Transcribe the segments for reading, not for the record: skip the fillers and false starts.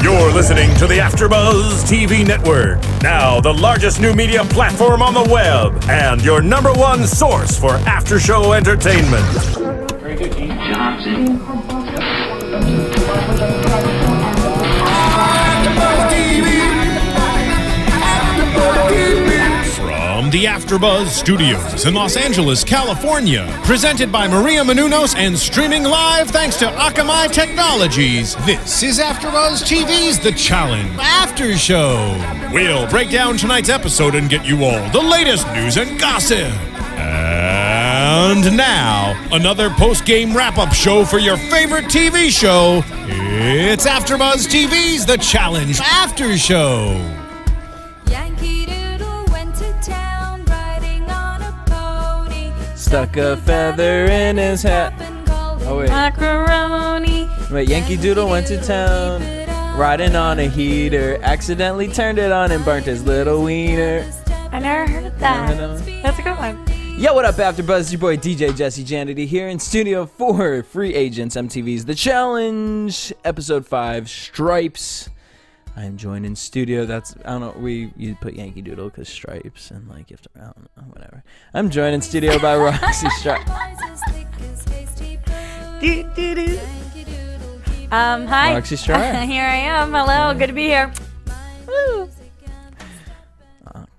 You're listening to the AFTERBUZZ TV network, now the largest new media platform on the web, and your #1 source for after-show entertainment. Very good, Keith Johnson. From the AFTERBUZZ Studios in Los Angeles, California, presented by Maria Menounos and streaming live thanks to Akamai Technologies, this is AFTERBUZZ TV's The Challenge After Show. We'll break down tonight's episode and get you all the latest news and gossip. And now, another post-game wrap-up show for your favorite TV show. It's AFTERBUZZ TV's The Challenge After Show. Stuck a feather in his hat. Oh wait. Macaroni. Wait, Yankee Doodle went to town, riding on a heater, accidentally turned it on and burnt his little wiener. I never heard that. That's a good one. Yo, what up, AfterBuzz? It's your boy DJ Jesse Janedy here in Studio 4, Free Agents MTV's The Challenge, Episode 5, Stripes. I am joined in studio. I don't know, you put Yankee Doodle because stripes and like you have to, I don't know, whatever. I'm joined in studio by Roxy Striar. Hi. Roxy Striar. Here I am. Hello, good to be here. Woo.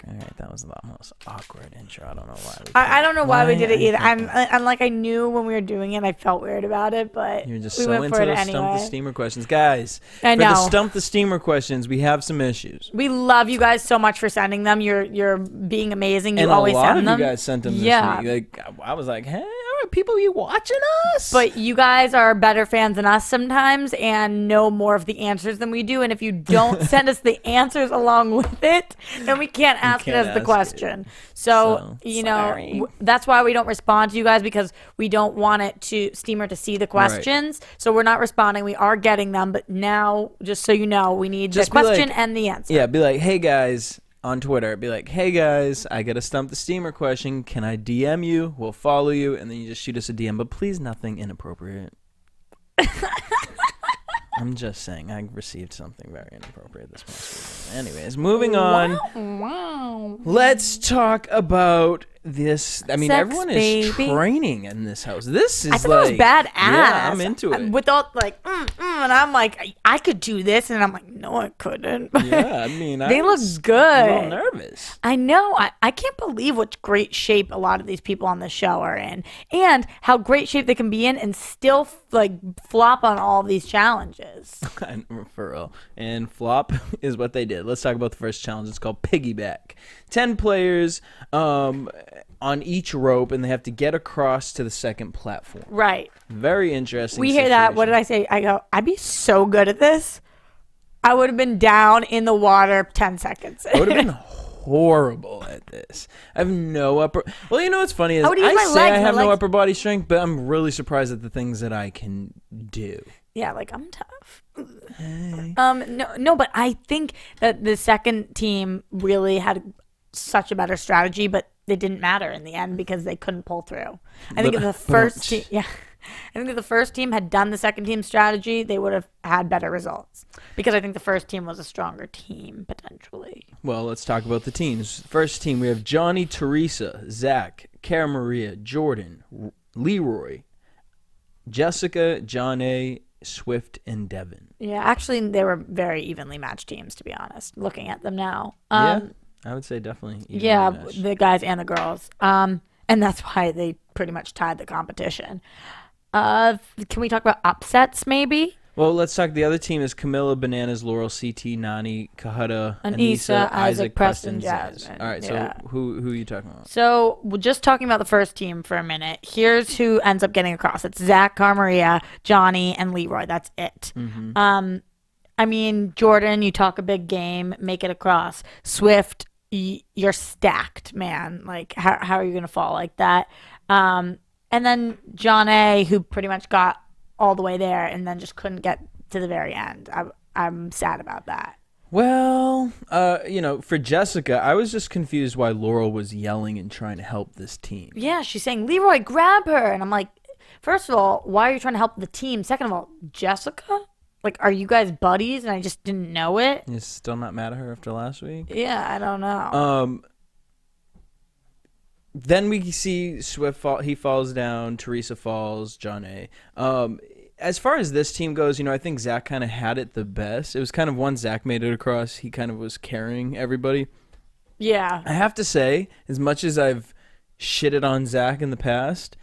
Okay, that was the most awkward intro. I don't know why. I don't know why we did it either. I'm like, I knew when we were doing it, I felt weird about it, but you're just we so went into for it the anyway. Stump the Steamer questions. Guys, I for the know. Stump the Steamer questions, we have some issues. We love you guys so much for sending them. You're being amazing. You And always a lot send of them. you guys sent them this Yeah. week. Like, I was like, hey, are people you watching us? But you guys are better fans than us sometimes and know more of the answers than we do. And if you don't send us the answers along with it, then we can't ask it as the question. So, you know, that's why we don't respond to you guys, because we don't want Steamer to see the questions. Right. So we're not responding. We are getting them. But now, just so you know, we need the question and the answer. Yeah, be like, hey, guys. On Twitter, be like, hey guys, I got a Stump the Steamer question. Can I DM you? We'll follow you, and then you just shoot us a DM, but please nothing inappropriate. I'm just saying, I received something very inappropriate this past week. Anyways, moving on. Wow. Let's talk about this. I mean, Sex, everyone is baby. training in this house. This is I thought it was badass. Yeah, I'm into it. With all like, and I'm like, I could do this, and I'm like, no, I couldn't. Yeah, I mean, they look good. A little nervous. I know. I can't believe what great shape a lot of these people on the show are in, and how great shape they can be in and still like flop on all of these challenges. For real. And flop is what they did. Let's talk about the first challenge. It's called Piggyback. 10 players on each rope, and they have to get across to the second platform. Right. Very interesting. We hear that. What did I say? I go, I'd be so good at this. I would have been down in the water 10 seconds. I would have been horrible at this. I have no upper... Well, you know what's funny is I have no upper body strength, but I'm really surprised at the things that I can do. Yeah, like, I'm tough. Hey. No, but I think that the second team really had such a better strategy, but it didn't matter in the end because they couldn't pull through. I think if the first team, I think if the first team had done the second team strategy, they would have had better results, because I think the first team was a stronger team potentially. Well, let's talk about the teams. First team, we have Johnny, Teresa, Zach, Cara Maria, Jordan, Leroy, Jessica, John A., Swift, and Devin. Yeah, actually, they were very evenly matched teams, to be honest, looking at them now. Yeah, I would say definitely evenly matched. The guys and the girls. And that's why they pretty much tied the competition. Can we talk about upsets, maybe? Well, let's talk. The other team is Camilla, Bananas, Laurel, CT, Nani, Kahada, Anissa, Isaac, Preston, Jasmine. All right, so who are you talking about? So we're just talking about the first team for a minute. Here's who ends up getting across. It's Zach, Cara Maria, Johnny, and Leroy. That's it. Mm-hmm. I mean, Jordan, you talk a big game, make it across. Swift, you're stacked, man. Like, how are you going to fall like that? And then John A., who pretty much got all the way there and then just couldn't get to the very end. I'm sad about that. Well, for Jessica, I was just confused why Laurel was yelling and trying to help this team. Yeah, she's saying, Leroy, grab her. And I'm like, first of all, why are you trying to help the team? Second of all, Jessica? Like, are you guys buddies and I just didn't know it? You're still not mad at her after last week? Yeah, I don't know. Then we see Swift fall. He falls down. Teresa falls. John A. As far as this team goes, I think Zach kind of had it the best. It was kind of once Zach made it across, he kind of was carrying everybody. Yeah. I have to say, as much as I've shitted on Zach in the past,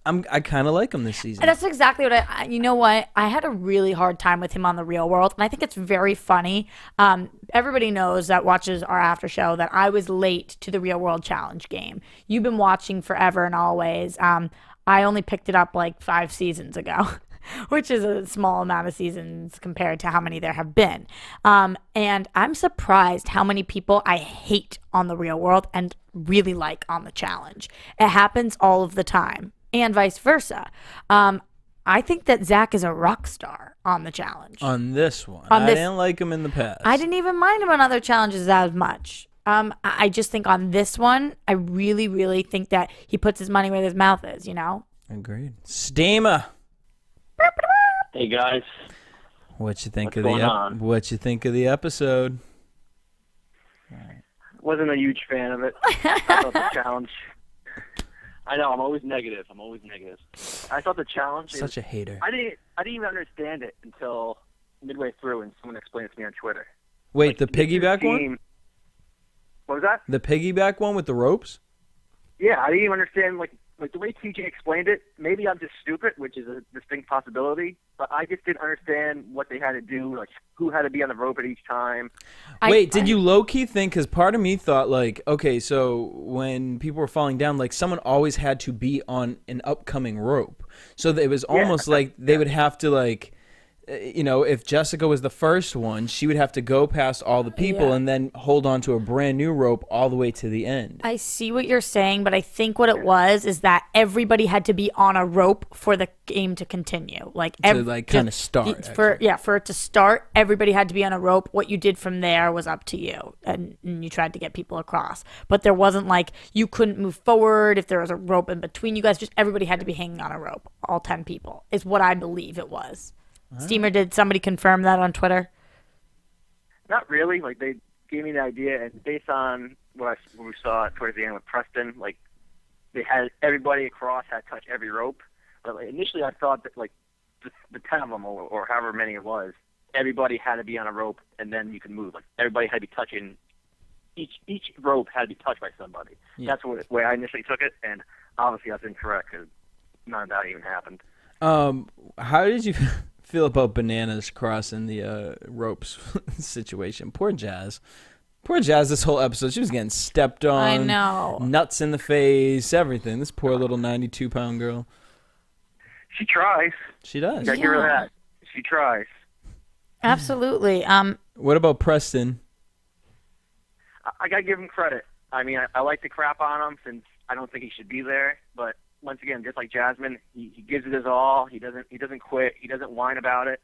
I kind of like him this season. And that's exactly what you know what? I had a really hard time with him on The Real World, and I think it's very funny. Everybody knows that watches our after show that I was late to the Real World Challenge game. You've been watching forever and always. I only picked it up like 5 seasons ago, which is a small amount of seasons compared to how many there have been. And I'm surprised how many people I hate on The Real World and really like on the challenge. It happens all of the time. And vice versa. I think that Zach is a rock star on the challenge. On this one. I didn't like him in the past. I didn't even mind him on other challenges as much. I just think on this one, I really, really think that he puts his money where his mouth is, Agreed. Steamer. Hey, guys. What you think What's of the episode? Wasn't a huge fan of it. I thought the challenge... I know, I'm always negative. I thought the challenge... Such a hater. I didn't even understand it until midway through and someone explained it to me on Twitter. Wait, the piggyback one? What was that? The piggyback one with the ropes? Yeah, I didn't even understand, like the way TJ explained it. Maybe I'm just stupid, which is a distinct possibility, but I just didn't understand what they had to do, like who had to be on the rope at each time. Wait, did you low-key think, because part of me thought, like, okay, so when people were falling down, like, someone always had to be on an upcoming rope. So it was almost like they would have to, like, if Jessica was the first one, she would have to go past all the people and then hold on to a brand new rope all the way to the end. I see what you're saying, but I think what it was is that everybody had to be on a rope for the game to continue. Kind of start. For it to start, everybody had to be on a rope. What you did from there was up to you, and you tried to get people across. But there wasn't like you couldn't move forward if there was a rope in between you guys. Just everybody had to be hanging on a rope. All 10 people is what I believe it was. Steamer, did somebody confirm that on Twitter? Not really. Like, they gave me the idea, and based on what we saw towards the end with Preston, like, they had everybody across had to touch every rope. But like, initially I thought that, like, the 10 of them, or however many it was, everybody had to be on a rope, and then you could move. Like, everybody had to be touching, each rope had to be touched by somebody. Yeah. That's the way I initially took it, and obviously that's incorrect, because none of that even happened. How did you feel about Bananas crossing the ropes situation? Poor Jazz. This whole episode, she was getting stepped on. I know. Nuts in the face, everything. This poor little 92-pound girl. She tries. She does. Gotta give her that. She tries. Absolutely. What about Preston? I gotta give him credit. I mean, I like to crap on him since I don't think he should be there, but once again, just like Jasmine, he gives it his all. He doesn't quit. He doesn't whine about it.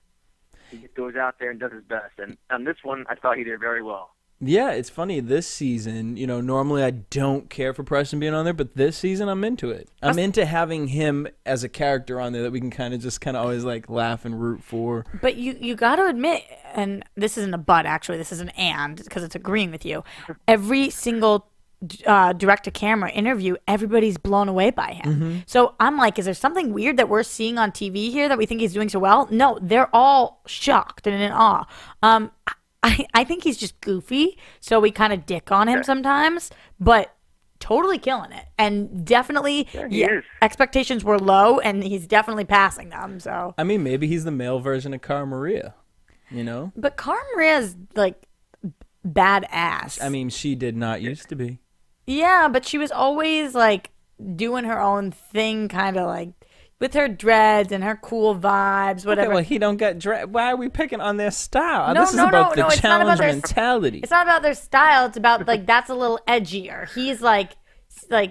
He just goes out there and does his best. And on this one, I thought he did very well. Yeah, it's funny. This season, normally I don't care for Preston being on there, but this season I'm into it. I'm into having him as a character on there that we can kind of always like laugh and root for. But you got to admit, and this isn't a but actually, this is an and because it's agreeing with you. Every single direct-to-camera interview, everybody's blown away by him. Mm-hmm. So I'm like, is there something weird that we're seeing on TV here that we think he's doing so well? No, they're all shocked and in awe. I think he's just goofy, so we kind of dick on him sometimes, but totally killing it. And definitely, expectations were low, and he's definitely passing them. So I mean, maybe he's the male version of Cara Maria, But Cara Maria's like badass. I mean, she did not used to be. Yeah, but she was always like doing her own thing, kind of like with her dreads and her cool vibes, whatever. Okay, well, he don't get dread. Why are we picking on their style? This is about the challenge mentality. It's not about their style. It's about like that's a little edgier. He's like.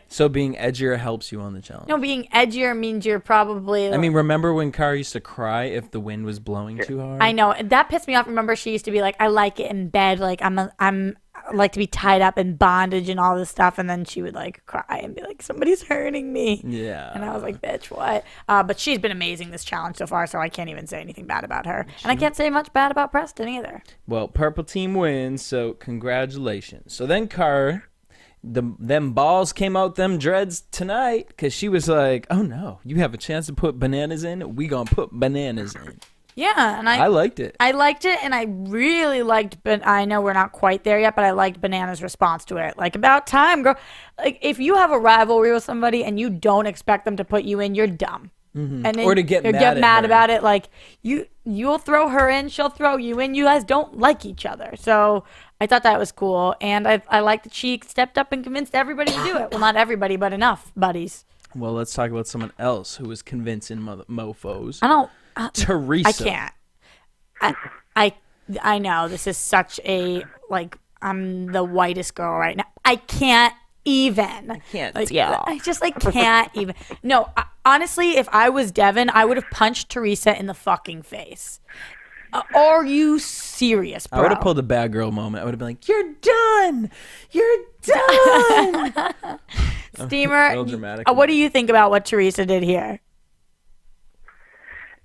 So being edgier helps you on the challenge. No, being edgier means you're probably. I mean, remember when Cara used to cry if the wind was blowing too hard? I know that pissed me off. Remember, she used to be like, "I like it in bed. Like I'm like to be tied up in bondage and all this stuff, and then she would like cry and be like, somebody's hurting me. Yeah. And I was like, bitch, what? But she's been amazing this challenge so far, so I can't even say anything bad about her. And I can't say much bad about Preston either. Well, purple team wins, so congratulations. So then Car, them balls came out them dreads tonight because she was like, oh no, you have a chance to put bananas in? We gonna put bananas in. Yeah, and I liked it. I liked it, and I really liked, but I know we're not quite there yet, but I liked Banana's response to it. Like, about time, girl. Like, if you have a rivalry with somebody and you don't expect them to put you in, you're dumb. Mm-hmm. And then or to get mad about it. Like, you'll throw her in, she'll throw you in. You guys don't like each other. So I thought that was cool, and I liked that she stepped up and convinced everybody to do it. Well, not everybody, but enough buddies. Well, let's talk about someone else who was convincing mofos. I don't. Teresa. I can't. I know this is such a, like, I'm the whitest girl right now. I can't even. I can't. Like, yeah. I just like can't even. No, honestly, if I was Devin, I would have punched Teresa in the fucking face. Are you serious, bro? I would have pulled a bad girl moment. I would have been like, "You're done. You're done." Steamer. Real dramatic. What do you think about what Teresa did here?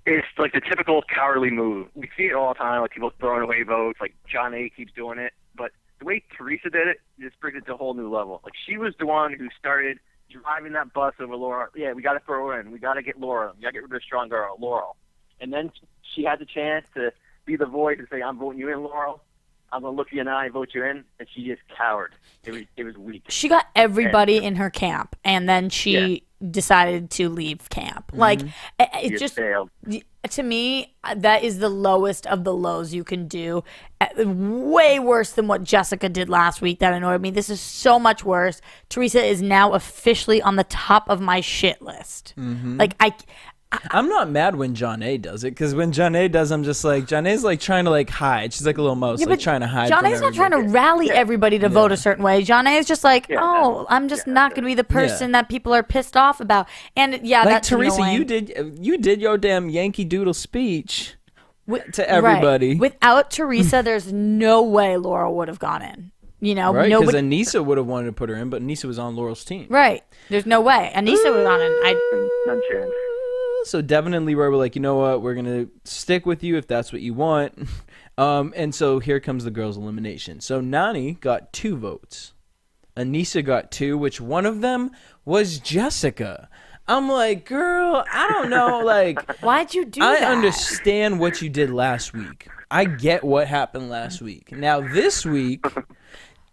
It's like the typical cowardly move. We see it all the time, like people throwing away votes, like John A. keeps doing it. But the way Teresa did it just brings it to a whole new level. Like, she was the one who started driving that bus over Laura. Yeah, we got to throw her in. We got to get Laura. We got to get rid of the strong girl, Laurel. And then she had the chance to be the voice and say, I'm voting you in, Laurel. I'm going to look you in the eye and vote you in. And she just cowered. It was weak. She got everybody in her camp, and then she decided to leave camp. Like, it just failed. To me, that is the lowest of the lows you can do. Way worse than what Jessica did last week. That annoyed me. This is so much worse. Teresa is now officially on the top of my shit list. Like, I'm not mad when John A does it, because when John A does, I'm just like, John A's like trying to like hide. She's like a little mouse, like trying to hide. John A's not trying to rally everybody to vote a certain way. John A is just like, I'm just not going to be the person that people are pissed off about. And like, that's Teresa, annoying. you did your damn Yankee Doodle speech to everybody. Right. Without Teresa, there's no way Laurel would have gone in. You know, right? Because Anissa would have wanted to put her in, but Anissa was on Laurel's team. Right. There's no way. Anissa would have gone in. None chance. So Devin and Leroy were like, you know what? We're going to stick with you if that's what you want. And so here comes the girls' elimination. So Nani got 2 votes. Anissa got 2, which one of them was Jessica. I'm like, girl, I don't know. Like, why'd you do that? I understand what you did last week. I get what happened last week. Now, this week,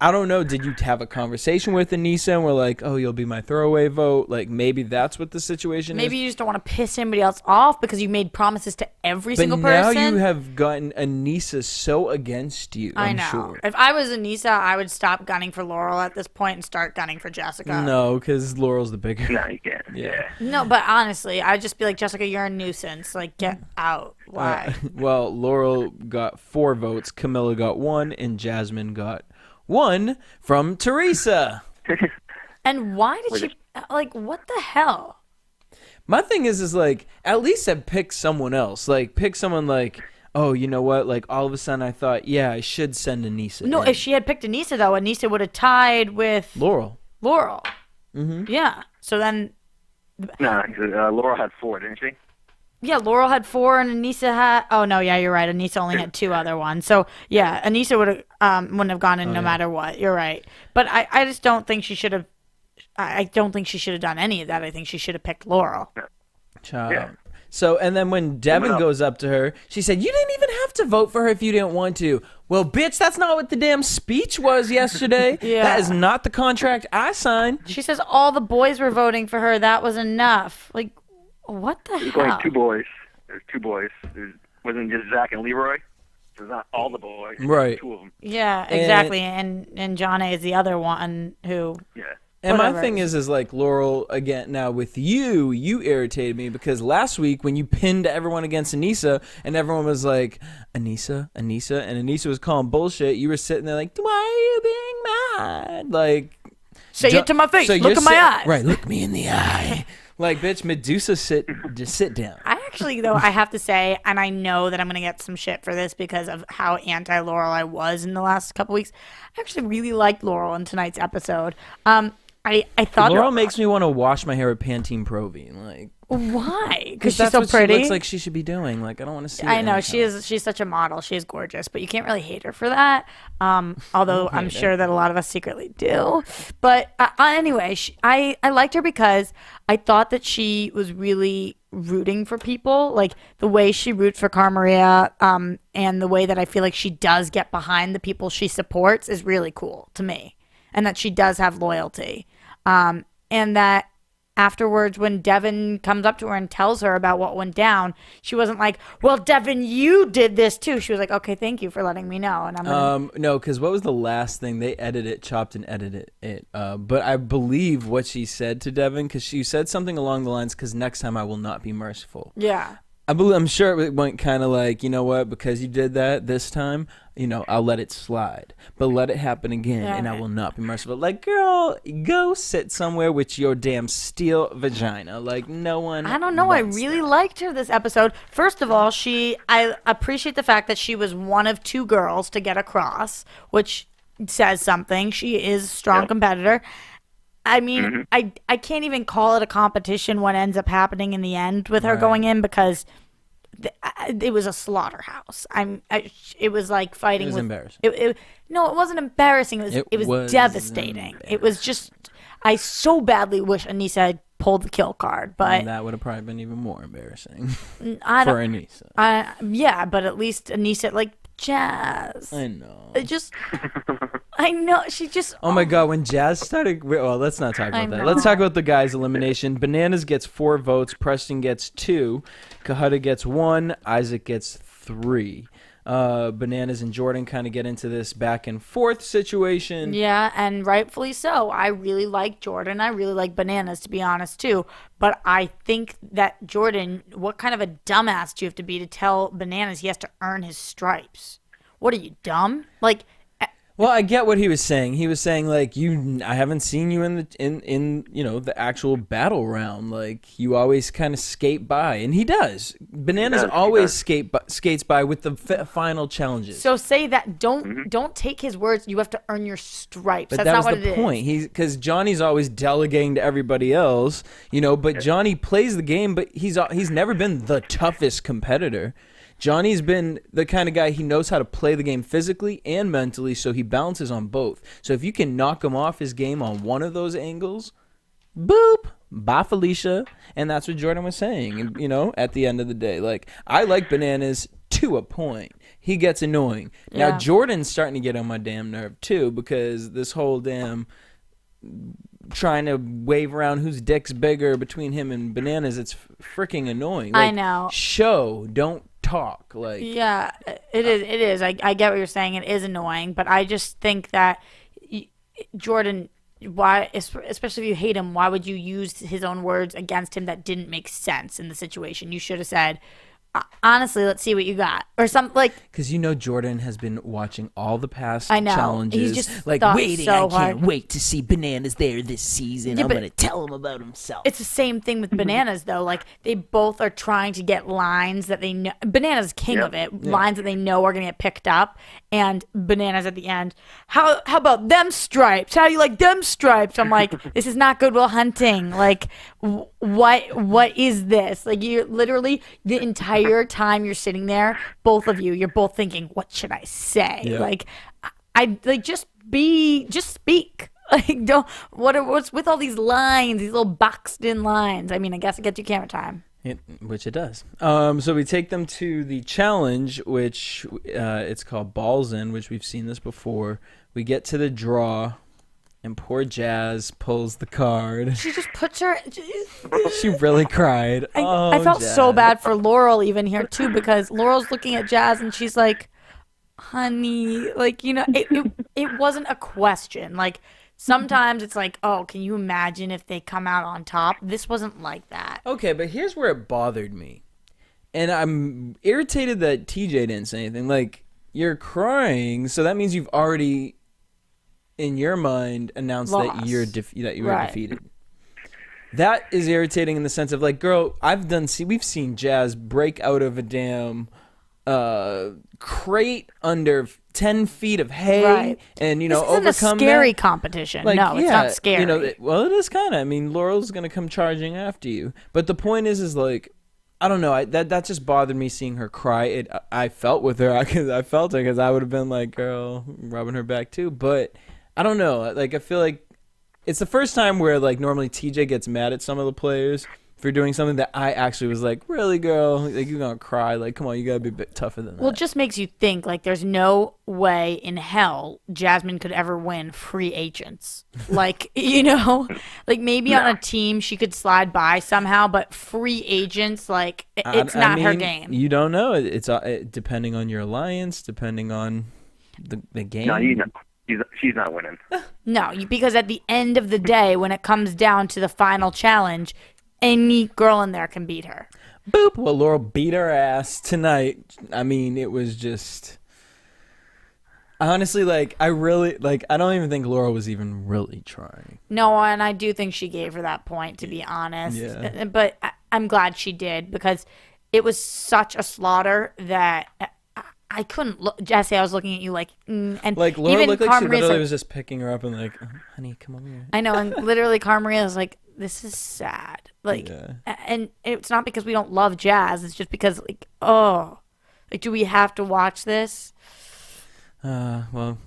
I don't know. Did you have a conversation with Anissa and we're like, oh, you'll be my throwaway vote? Like, maybe that's what the situation is. Maybe you just don't want to piss anybody else off because you made promises to every single person. But now you have gotten Anissa so against you, I'm know. sure. If I was Anissa, I would stop gunning for Laurel at this point and start gunning for Jessica. No, because Laurel's the bigger. No, you can't. Yeah. No, but honestly, I'd just be like, Jessica, you're a nuisance. Like, get out. Why? Well, Laurel got 4 votes, Camilla got 1, and Jasmine got 1 from Teresa. And why did she, like, what the hell? My thing is like, at least have picked someone else. Like, pick someone like, oh, you know what? Like, all of a sudden I thought, yeah, I should send Anissa. No, if she had picked Anissa, though, Anissa would have tied with Laurel. Mm-hmm. Yeah. So then. No, Laurel had 4, didn't she? Yeah, Laurel had 4 and Anissa had. Oh no, yeah, you're right. Anissa only had 2 other ones. So yeah, Anissa wouldn't have gone in no matter what. You're right. But I just don't think she should have. I don't think she should have done any of that. I think she should have picked Laurel. Child. Yeah. So, and then when Devin goes up to her, she said, you didn't even have to vote for her if you didn't want to. Well, bitch, that's not what the damn speech was yesterday. Yeah. That is not the contract I signed. She says all the boys were voting for her. That was enough. Like, what the There's hell? only 2 boys. There's 2 boys. It wasn't just Zach and Leroy. There's not all the boys. Right. 2 of them. Yeah, exactly. And John A is the other one who. Yeah. And Whatever. my thing is like, Laurel, again, now with you irritated me because last week when you pinned everyone against Anissa and everyone was like, Anissa, and Anissa was calling bullshit, you were sitting there like, why are you being mad? Like, Say it to my face. Look in my eyes. Right, look me in the eye. Like, bitch, Medusa, just sit down. I actually, though, I have to say, and I know that I'm going to get some shit for this because of how anti-Laurel I was in the last couple weeks. I actually really liked Laurel in tonight's episode. I thought Laurel makes me want to wash my hair with Pantene Provine. Like, why? because she's so what pretty. She looks like she should be doing. Like, I don't want to see. I know she's such a model. She is gorgeous, but you can't really hate her for that. Although I'm sure that a lot of us secretly do. But anyway, I liked her because I thought that she was really rooting for people, like the way she roots for Cara Maria, and the way that I feel like she does get behind the people she supports is really cool to me, and that she does have loyalty, and that afterwards when Devin comes up to her and tells her about what went down, she wasn't like, well, Devin, you did this too. She was like, okay, thank you for letting me know. And I'm gonna... no, because what was the last thing they chopped and edited it, but I believe what she said to Devin, because she said something along the lines, because next time I will not be merciful. Yeah. I'm sure it went kind of like, you know what, because you did that this time, you know, I'll let it slide, but let it happen again, and I will not be merciful. Like, girl, go sit somewhere with your damn steel vagina. Like, no one. I don't know. I really liked her this episode. First of all, I appreciate the fact that she was one of two girls to get across, which says something. She is a strong competitor. I mean, I can't even call it a competition what ends up happening in the end with her going in, because it was a slaughterhouse. It was like fighting. It was with, embarrassing. No, it wasn't embarrassing. It was devastating. It was just. I so badly wish Anissa had pulled the kill card, but and that would have probably been even more embarrassing for Anissa. Yeah, but at least Anissa, like, Jazz. I know. It just. I know. She just. Oh my God, when Jazz started. Well, let's not talk about that. Let's talk about the guys' elimination. Bananas gets 4 votes. Preston gets 2. Kahutta gets 1. Isaac gets 3. Bananas and Jordan kind of get into this back and forth situation. Yeah, and rightfully so. I really like Jordan. I really like Bananas, to be honest, too. But I think that Jordan, what kind of a dumbass do you have to be to tell Bananas he has to earn his stripes? What are you, dumb? Like... Well, I get what he was saying. He was saying, like, I haven't seen you in you know, the actual battle round. Like, you always kind of skate by, and he does. Bananas always skates by with the final challenges. So say that. Don't take his words. You have to earn your stripes. But That's that not was what the it point. is. Because Johnny's always delegating to everybody else, you know. But Johnny plays the game, but he's never been the toughest competitor. Johnny's been the kind of guy, he knows how to play the game physically and mentally, so he balances on both. So if you can knock him off his game on one of those angles, boop, bye Felicia. And that's what Jordan was saying, you know, at the end of the day. Like, I like Bananas to a point. He gets annoying. Yeah. Now, Jordan's starting to get on my damn nerve, too, because this whole damn trying to wave around whose dick's bigger between him and Bananas, it's freaking annoying. Like, I know. Don't talk. Like, yeah, it is. I get what you're saying. It is annoying, but I just think that Jordan, why, especially if you hate him, why would you use his own words against him that didn't make sense in the situation? You should have said, honestly, let's see what you got, or something like. Because you know Jordan has been watching all the past I know. challenges. He's just like waiting. So I can't hard. wait to see Bananas there this season. Yeah, I'm but gonna tell him about himself. It's the same thing with Bananas, though. Like, they both are trying to get lines that they know. Bananas king of it. Lines that they know are gonna get picked up, and Bananas at the end. How about them stripes? How do you like them stripes? I'm like, this is not Goodwill Hunting. Like, what is this? Like, you're literally the entire time you're sitting there, both of you're both thinking, what should I say? Yeah. Like, I like just speak. Like, what's with all these lines, these little boxed in lines? I mean, I guess it gets you camera time. Which it does. So we take them to the challenge, which it's called Balls In, which we've seen this before. We get to the draw, and poor Jazz pulls the card. She just puts her. She really cried. I felt Jazz. so bad for Laurel even here too, because Laurel's looking at Jazz and she's like, "Honey," like, you know, it wasn't a question. Like, sometimes it's like, oh, can you imagine if they come out on top? This wasn't like that. Okay, but here's where it bothered me, and I'm irritated that TJ didn't say anything. Like, you're crying, so that means you've already, in your mind, announced Lost. that you were Right. defeated. that is irritating in the sense of like, girl, we've seen Jazz break out of a damn crate under 10 feet of hay, Right. and This isn't overcome a scary that. competition. Like, no, it's not scary. Well, it is kind of. I mean, Laurel's gonna come charging after you, but the point is like, I don't know. That just bothered me seeing her cry. I felt with her. I felt her because I would have been like, girl, rubbing her back too. But I don't know. Like, I feel like it's the first time where like normally TJ gets mad at some of the players for doing something that I actually was like, really, girl? Like, you're gonna cry? Like, come on, you gotta be a bit tougher than that. Well, it just makes you think, like, there's no way in hell Jasmine could ever win free agents. Like, like maybe on a team she could slide by somehow, but free agents, like, it's not her game. You don't know. It's depending on your alliance, depending on the game. No, she's not winning. No, because at the end of the day, when it comes down to the final challenge, any girl in there can beat her. Boop. Well, Laurel beat her ass tonight. I mean, it was just... Honestly, like, I don't even think Laurel was even really trying. No, and I do think she gave her that point, to be honest. Yeah. But I'm glad she did, because it was such a slaughter that I couldn't look. Jesse, I was looking at you like... and like, Laurel even looked like she Maria's literally was just picking her up and like, oh, honey, come over here. I know, and literally Maria was like, this is sad. Like, Yeah. And it's not because we don't love Jazz. It's just because, like, oh, like, do we have to watch this? Well,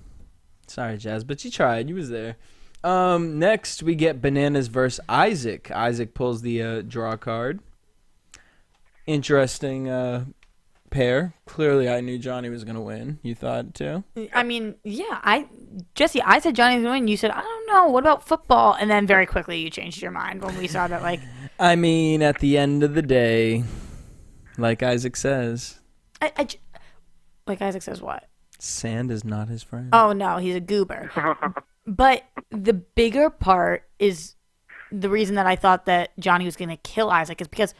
sorry, Jazz, but you tried. You was there. Next, we get Bananas versus Isaac. Isaac pulls the draw card. Interesting pair. Clearly, I knew Johnny was going to win. You thought, too? I mean, yeah, Jesse, I said Johnny's going to win. You said, I don't know. What about football? And then very quickly you changed your mind when we saw that, like... I mean, at the end of the day, like Isaac says... like Isaac says what? Sand is not his friend. Oh, no, he's a goober. But the bigger part is the reason that I thought that Johnny was going to kill Isaac is because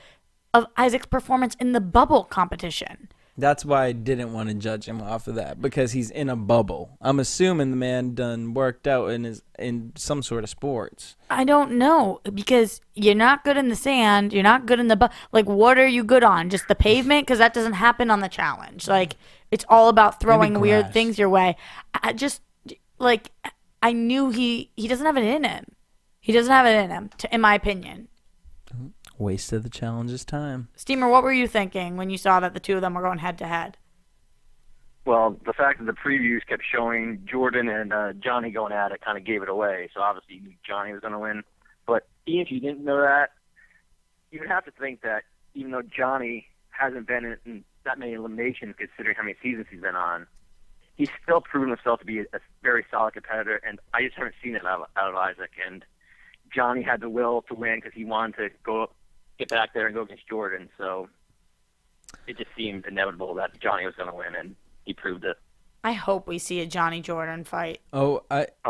of Isaac's performance in the bubble competition. That's why I didn't want to judge him off of that, because he's in a bubble. I'm assuming the man done worked out in some sort of sports. I don't know, because you're not good in the sand. You're not good in the like, what are you good on? Just the pavement? Because that doesn't happen on the challenge. Like, it's all about throwing weird things your way. I just, like, I knew he doesn't have it in him. He doesn't have it in him, in my opinion. Wasted the challenge's time. Steamer, what were you thinking when you saw that the two of them were going head to head? Well, the fact that the previews kept showing Jordan and Johnny going at it kind of gave it away. So obviously you knew Johnny was going to win. But even if you didn't know that, you would have to think that even though Johnny hasn't been in that many eliminations, considering how many seasons he's been on, he's still proven himself to be a very solid competitor. And I just haven't seen it out of Isaac. And Johnny had the will to win because he wanted to get back there and go against Jordan. So it just seemed inevitable that Johnny was going to win, and he proved it. I hope we see a Johnny Jordan fight. Oh,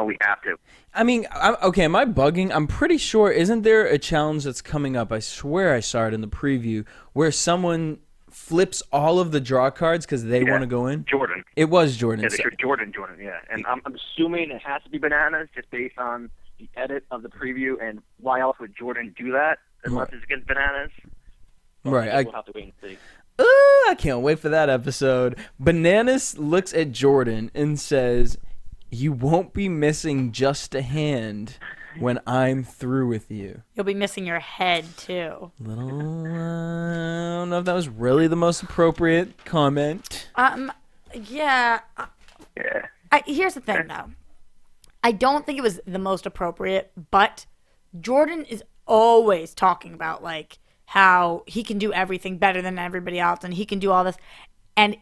we have to. I mean, okay, am I bugging? I'm pretty sure, isn't there a challenge that's coming up? I swear I saw it in the preview, where someone flips all of the draw cards because they want to go in? Jordan. It was Jordan. Yeah, Jordan, yeah. And I'm assuming it has to be Bananas just based on the edit of the preview, and why else would Jordan do that unless it's against Bananas? Well, right. We'll have to wait and see. I can't wait for that episode. Bananas looks at Jordan and says, "You won't be missing just a hand when I'm through with you." You'll be missing your head, too. I don't know if that was really the most appropriate comment. Yeah. Here's the thing, though. I don't think it was the most appropriate, but Jordan is always talking about, like, how he can do everything better than everybody else and he can do all this. And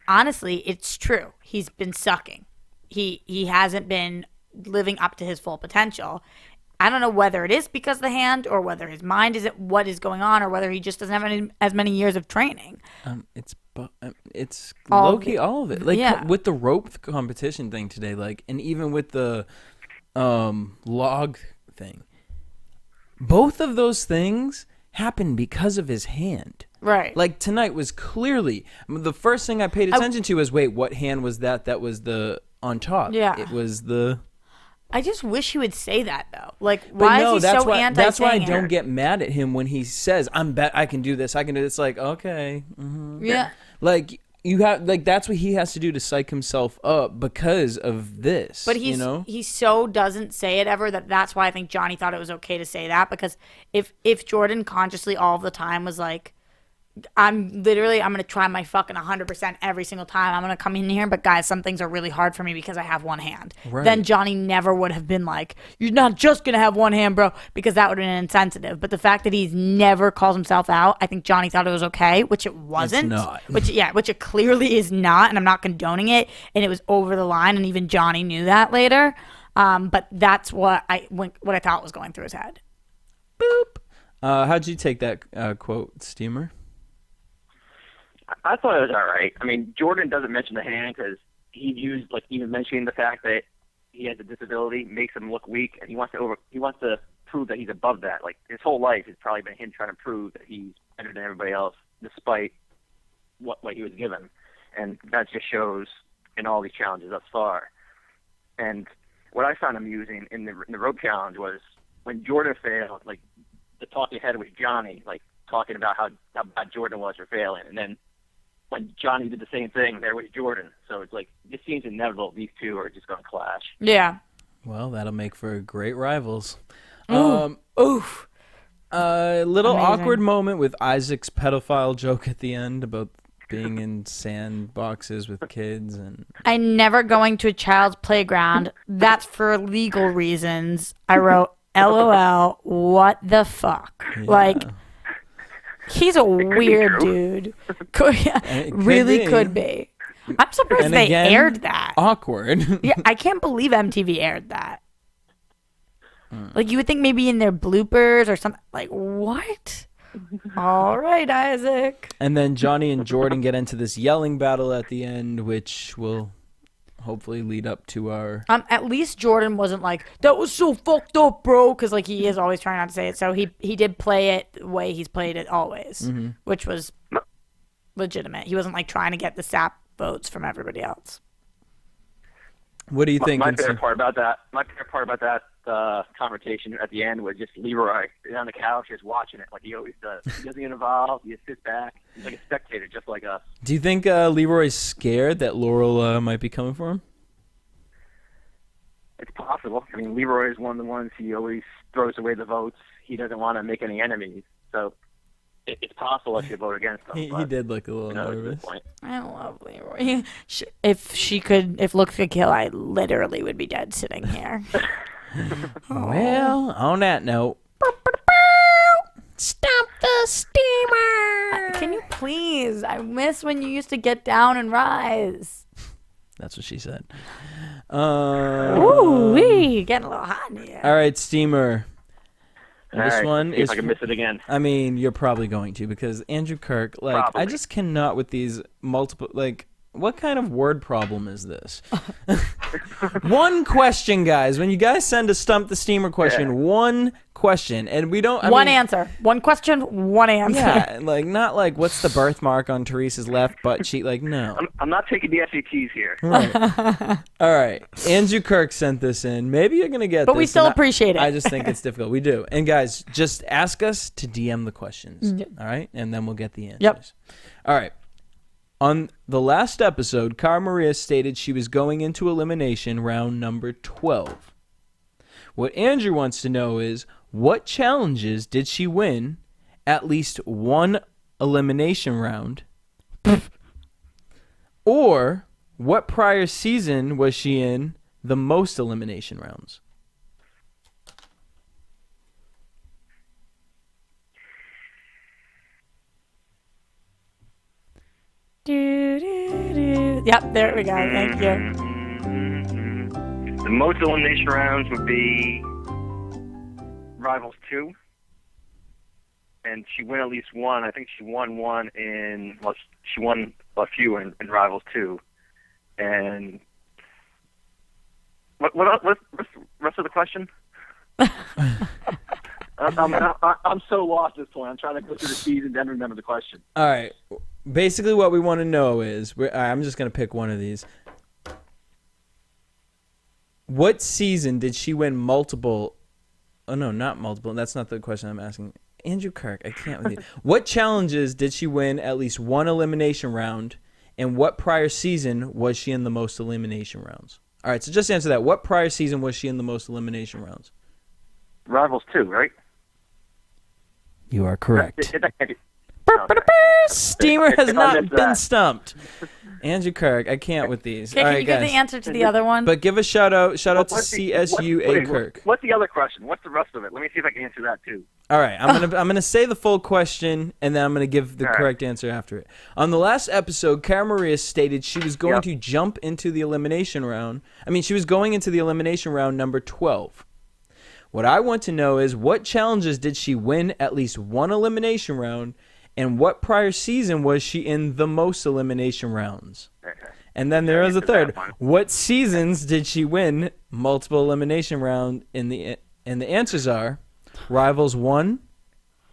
honestly, it's true. He's been sucking. He hasn't been living up to his full potential. I don't know whether it is because of the hand or whether his mind isn't what is going on or whether he just doesn't have as many years of training. It's low-key all of it. Like, with the rope competition thing today, like, and even with the log thing, both of those things happened because of his hand. Right. Like, tonight was clearly, the first thing I paid attention to was, wait, what hand was that was the on top? Yeah. It was the I just wish he would say that though. Like, why is he so anti? That's why I don't get mad at him when he says, I can do this. I can do this. It's like, okay. Mm-hmm. Yeah. Like, you have, like, that's what he has to do to psych himself up because of this. But he so doesn't say it ever that's why I think Johnny thought it was okay to say that, because if Jordan consciously all the time was like, I'm going to try my fucking 100% every single time. I'm going to come in here, but guys, some things are really hard for me because I have one hand. Right. Then Johnny never would have been like, you're not just going to have one hand, bro, because that would have been insensitive. But the fact that he's never calls himself out, I think Johnny thought it was okay, which it wasn't. It's not. Which it clearly is not, and I'm not condoning it, and it was over the line, and even Johnny knew that later. But that's what I thought was going through his head. Boop. How'd you take that quote, Steamer? I thought it was all right. I mean, Jordan doesn't mention the hand because he used, like, even mentioning the fact that he has a disability makes him look weak, and he wants to prove that he's above that. Like, his whole life has probably been him trying to prove that he's better than everybody else, despite what he was given, and that just shows in all these challenges thus far. And what I found amusing in the rope challenge was when Jordan failed, like, the talking head was Johnny, like, talking about how bad Jordan was for failing, and then when Johnny did the same thing, there was Jordan. So it's like, it seems inevitable these two are just going to clash. Yeah. Well, that'll make for great rivals. Oof. Little Amazing. awkward moment with Isaac's pedophile joke at the end about being in sandboxes with kids. And I'm never going to a child's playground. That's for legal reasons. I wrote, LOL, what the fuck? Yeah. Like, he's a weird dude. Could be. I'm surprised And they again, aired that. Awkward. Yeah, I can't believe MTV aired that. Like, you would think maybe in their bloopers or something. Like, what? All right, Isaac. And then Johnny and Jordan get into this yelling battle at the end, which will hopefully lead up to our... At least Jordan wasn't like, that was so fucked up, bro, because, like, he is always trying not to say it. So he did play it the way he's played it always, which was legitimate. He wasn't, like, trying to get the sap votes from everybody else. What do you think? My favorite part about that confrontation at the end was just Leroy sitting on the couch just watching it like he always does. He doesn't get involved. He just sits back. He's like a spectator, just like us. Do you think Leroy's scared that Laurel might be coming for him? It's possible. I mean, Leroy is one of the ones he always throws away the votes. He doesn't want to make any enemies. So it's possible I should vote against him. He did look a little nervous. I love Leroy. If looks could kill, I literally would be dead sitting here. Well, on that note, stop the steamer. Can you please? I miss when you used to get down and rise. That's what she said. Ooh, getting a little hot in here. All right, steamer. This one is. If I can miss it again. I mean, you're probably going to, because Andrew Kirk, like, Probably. I just cannot with these multiple, like, what kind of word problem is this? One question, guys. When you guys send a Stump the Steamer question, one question, and we don't... One answer. One question, one answer. Yeah, like, not like, what's the birthmark on Teresa's left butt cheek? Like, no. I'm not taking the SATs here. Right. All right. Andrew Kirk sent this in. Maybe you're going to get but this. But we still appreciate it. I just think it's difficult. We do. And, guys, just ask us to DM the questions, all right? And then we'll get the answers. Yep. All right. On the last episode, Cara Maria stated she was going into elimination round number 12. What Andrew wants to know is, what challenges did she win at least one elimination round? Or what prior season was she in the most elimination rounds? Yep, there we go. Thank you. The most elimination rounds would be Rivals 2. And she won at least one. I think she won one in... Well, she won a few in Rivals 2. And... What's the rest of the question? I'm so lost at this point. I'm trying to go through the season and remember the question. All right. Basically, what we want to know is, I'm just going to pick one of these. What season did she win multiple? Oh no, not multiple. That's not the question I'm asking. Andrew Kirk, I can't with you. What challenges did she win at least one elimination round? And what prior season was she in the most elimination rounds? All right, so just answer that. What prior season was she in the most elimination rounds? Rivals 2, right? You are correct. No, Steamer has not been stumped. Andrew Kirk, I can't with these. Okay, All can right, you give guys. the answer to the other one? But give a shout out to CSUA Kirk. What's the other question? What's the rest of it? Let me see if I can answer that too. All right, I'm gonna say the full question, and then I'm gonna give the correct answer after it. On the last episode, Cara Maria stated she was going to jump into the elimination round. She was going into the elimination round number 12. What I want to know is what challenges did she win at least one elimination round, and what prior season was she in the most elimination rounds? And then there is a third. What seasons did she win multiple elimination round in the? And the answers are Rivals 1,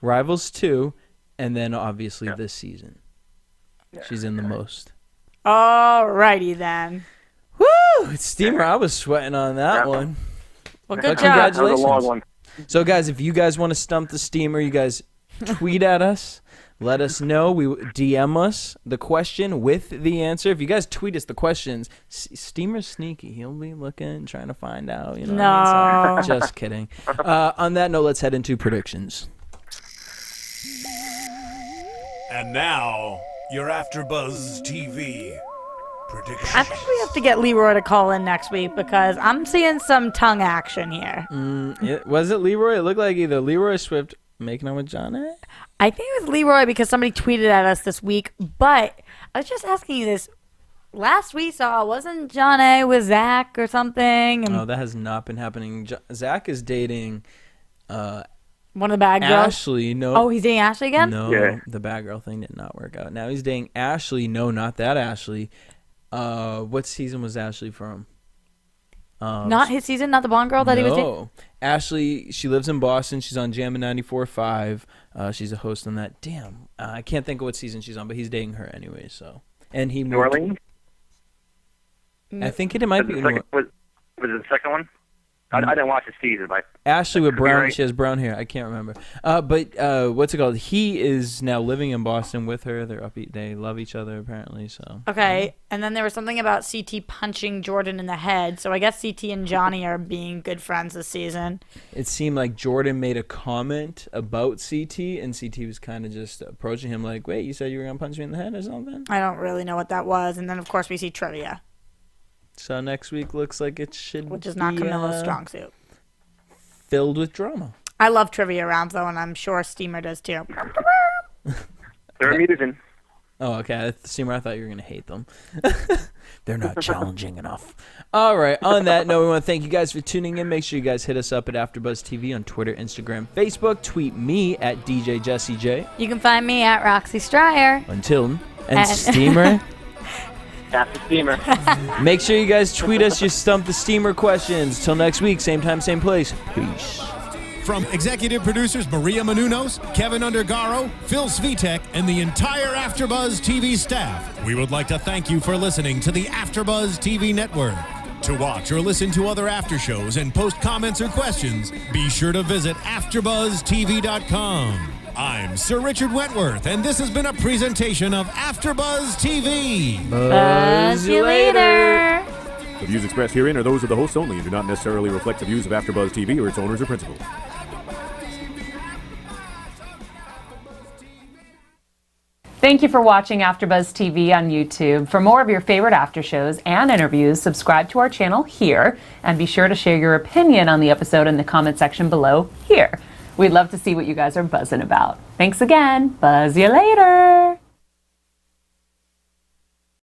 Rivals 2, and then obviously this season. She's in the most. Alrighty then. Woo! Steamer, I was sweating on that one. Well, good job. Congratulations. That was a long one. So, guys, if you guys want to stump the Steamer, you guys tweet at us. Let us know. We DM us the question with the answer. If you guys tweet us the questions, Steamer's sneaky. He'll be looking, trying to find out. You know what I mean? So, just kidding. On that note, let's head into predictions. And now, your AfterBuzz TV predictions. I think we have to get Leroy to call in next week because I'm seeing some tongue action here. Was it Leroy? It looked like either Leroy Swift making out with Johnny. I think it was Leroy because somebody tweeted at us this week, but I was just asking you this. Last we saw, wasn't John A with Zach or something? No, that has not been happening. Zach is dating one of the bad girls. Ashley. No. Oh, he's dating Ashley again? No, the bad girl thing did not work out. Now he's dating Ashley. No, not that Ashley. What season was Ashley from? Not his season, not the blonde girl that he was dating? No. Ashley, she lives in Boston. She's on Jammin' 94.5. She's a host on that. Damn. I can't think of what season she's on, but he's dating her anyway, so. And he New Orleans? I think it might be. Was it the second one? I didn't watch the season, but Ashley with brown. Right. She has brown hair. I can't remember. But what's it called? He is now living in Boston with her. They love each other apparently. So okay. And then there was something about CT punching Jordan in the head. So I guess CT and Johnny are being good friends this season. it seemed like Jordan made a comment about CT, and CT was kind of just approaching him like, "Wait, you said you were gonna punch me in the head or something?" I don't really know what that was. And then of course we see trivia, So next week looks like it should, which is not be, Camilla's strong suit. filled with drama. I love trivia rounds though, and I'm sure Steamer does too. they're amusing. Oh, okay. Steamer, I thought you were going to hate them. They're not challenging enough. All right. On that note, we want to thank you guys for tuning in. Make sure you guys hit us up at AfterBuzz TV on Twitter, Instagram, Facebook. Tweet me at DJ Jesse J. You can find me at Roxy Striar. Until and Steamer. That's the Steamer. Make sure you guys tweet us your Stump the Steamer questions. Till next week, same time, same place. Peace. From executive producers Maria Menounos, Kevin Undergaro, Phil Svitek, and the entire AfterBuzz TV staff, we would like to thank you for listening to the AfterBuzz TV network. To watch or listen to other after shows and post comments or questions, be sure to visit AfterBuzzTV.com. I'm Sir Richard Wentworth, and this has been a presentation of AfterBuzz TV. Buzz you later. The views expressed herein are those of the hosts only and do not necessarily reflect the views of AfterBuzz TV or its owners or principals. Thank you for watching AfterBuzz TV on YouTube. For more of your favorite after shows and interviews, subscribe to our channel here, and be sure to share your opinion on the episode in the comment section below here. We'd love to see what you guys are buzzing about. Thanks again. Buzz you later.